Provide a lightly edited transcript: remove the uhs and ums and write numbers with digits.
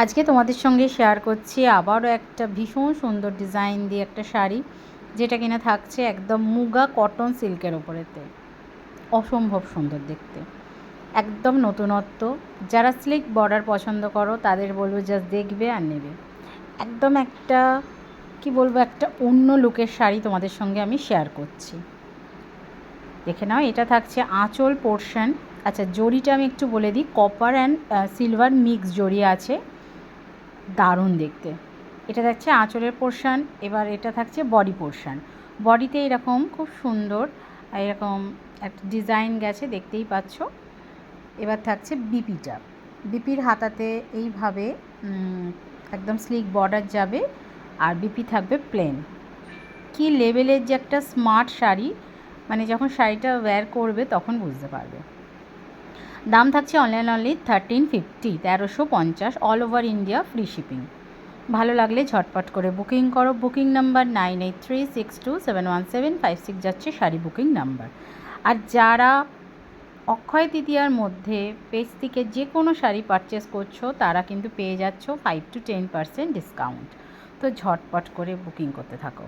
আজকে তোমাদের সঙ্গে শেয়ার করছি আবারও একটা ভীষণ সুন্দর ডিজাইন দিয়ে একটা শাড়ি, যেটা কিনা থাকছে একদম মুগা কটন সিল্কের ওপরেতে। অসম্ভব সুন্দর দেখতে, একদম নতুনত্ব। যারা স্লিক বর্ডার পছন্দ করো তাদের বলবো জাস্ট দেখবে আর নেবে। একদম একটা কি বলবো, একটা অন্য লুকের শাড়ি তোমাদের সঙ্গে আমি শেয়ার করছি। দেখে নাও, এটা থাকছে আঁচল পোর্শন। আচ্ছা, জরিটা আমি একটু বলে দিই, কপার অ্যান্ড সিলভার মিক্স জরি আছে, দারুণ দেখতে। এটা থাকছে আঁচলের পোর্শান। এবার এটা থাকছে বডি পোর্শান। বডিতে এরকম খুব সুন্দর এরকম একটা ডিজাইন গেছে, দেখতেই পাচ্ছ। এবার থাকছে বিপিটা। বিপির হাতাতে এইভাবে একদম স্লিক বর্ডার যাবে, আর বিপি থাকবে প্লেন। কি লেভেলের যে একটা স্মার্ট শাড়ি, মানে যখন শাড়িটা ওয়্যার করবে তখন বুঝতে পারবে। দাম থাকছে only 1350, 1350, all over India, free shipping. ভালো লাগলে ঝটপট করে বুকিং করো। বুকিং নাম্বার 9836271756 যাচ্ছে শাড়ি বুকিং নাম্বার। আর যারা অক্ষয় তৃতীয়ার মধ্যে পেজ থেকে যে কোনো শাড়ি পারচেস করছো তারা কিন্তু পেয়ে যাচ্ছ 5 to 10% ডিসকাউন্ট। তো ঝটপট করে বুকিং করতে থাকো।